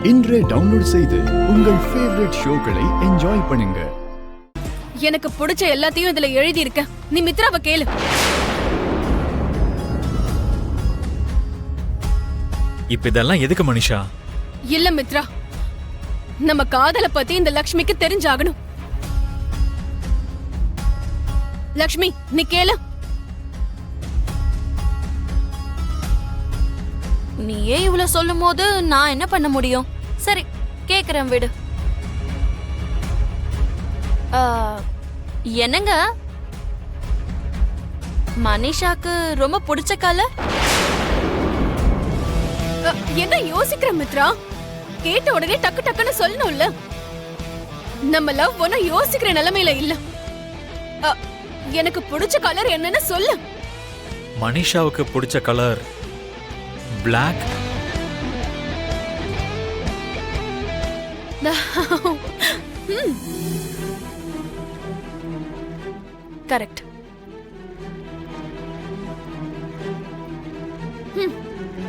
இன்றே டவுன்லோட் செய்து உங்கள் ஃபேவரட் ஷோக்களை என்ஜாய் பண்ணுங்க. எனக்கு பிடிச்ச எல்லாத்தையும் இதுல எழுதி இருக்க. நீ மித்ராவை கேளு. இப்ப இதெல்லாம் எதுக்கு மனிஷா? இல்ல மித்ரா, நம்ம காதல பத்தி இந்த லக்ஷ்மிக்கு தெரிஞ்சாகணும். லக்ஷ்மி, நீ கேளு. நீயே இவ்வளவு சொல்லும் போது நான் என்ன பண்ண முடியும்? சரி, கேக்குறேன், விடு. என்னங்க, மனிஷாக்கு ரொம்ப பிடிச்ச கலர்? என்ன யோசிக்கிற மித்ரா? கேட்ட உடனே டக்கு டக்குன்னு சொல்லணும்ல. நம்ம லவ் ஒண்ணு யோசிக்கிற நிலைமையில இல்ல. எனக்கு பிடிச்ச கலர் என்னன்னு சொல்லு. மனிஷாவுக்கு பிடிச்ச கலர் Black. கரெக்ட்.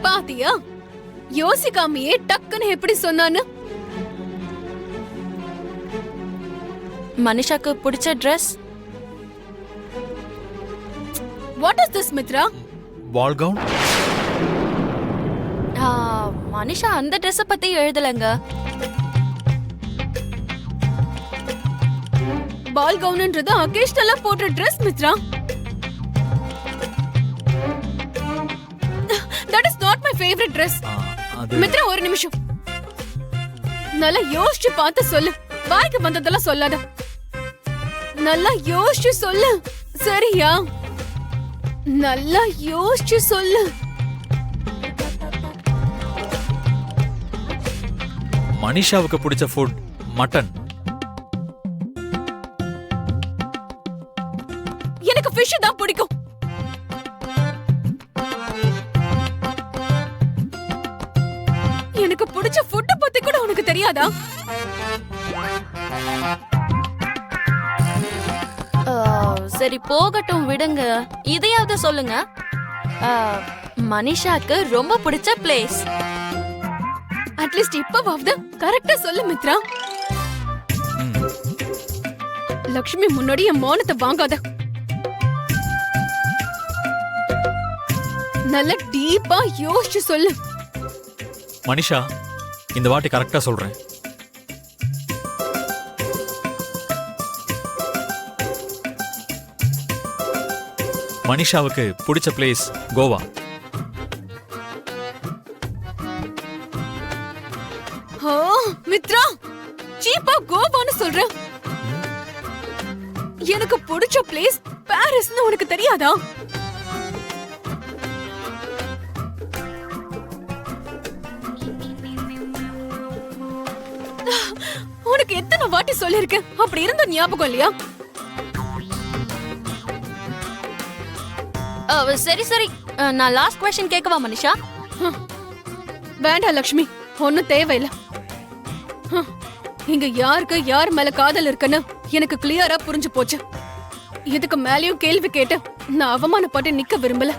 பாத்தியா, யோசிக்காமையே டக்குன்னு எப்படி சொன்னான்னு. மனிஷாக்கு பிடிச்ச dress? What is this Mitra? Ball gown. Manisha அந்த ட்ரெஸ் பத்தி எழுதலங்க. பால் கவுன்ன்றது அகேஷனலா போடுற dress Mitra. That is not my favorite dress. Mitra, ஒரு நிமிஷம். நல்லா யோசிச்சு பார்த்து சொல்லு. வாய்க்கு வந்ததெல்லாம் சொல்லாத. நல்லா யோசிச்சு சொல்லு, சரியா? நல்லா யோசிச்சு சொல்லு. மனிஷாவுக்கு பிடிச்ச ஃபுட் மட்டன். எனக்கு ஃபிஷ் தான் பிடிக்கும். எனக்கு பிடிச்ச ஃபுட் பத்தி கூட உனக்கு தெரியாதா? சரி, போகட்டும், விடுங்க. இதையாவது சொல்லுங்க. மனிஷாக்கு ரொம்ப பிடிச்ச பிளேஸ்? அட்லீஸ்ட் இப்பவாவது கரெக்டா சொல்லு மித்ரா. லக்ஷ்மி முன்னாடி என் மௌனத்தை வாங்காத. நல்ல டீப்பா யோசிச்சு சொல்லு. மனிஷா, இந்த வாட்டி கரெக்டா சொல்றேன். மனிஷாவுக்கு பிடிச்ச பிளேஸ் கோவா. மித்ரா, சீப்பா கோவான்னு சொல்ற. எனக்கு பிடிச்ச பிளேஸ் பாரிஸ்னு உனக்கு தெரியாதா? உனக்கு எத்தனை வாட்டி சொல்லிருக்கேன், அப்படி இருந்த ஞாபகம் இல்லையா? சரி சரி, நான் லாஸ்ட் क्वेश्चन கேட்கவா மனிஷா? வேண்டாம் லக்ஷ்மி, ஒன்னும் தேவையில்லை. இங்க யாருக்கு யார் மேல காதல் இருக்குன்னு எனக்கு கிளியரா புரிஞ்சு போச்சு. இதுக்கு மேலயும் கேள்வி கேட்டு நான் அவமானப்பட்டு நிக்க விரும்பல.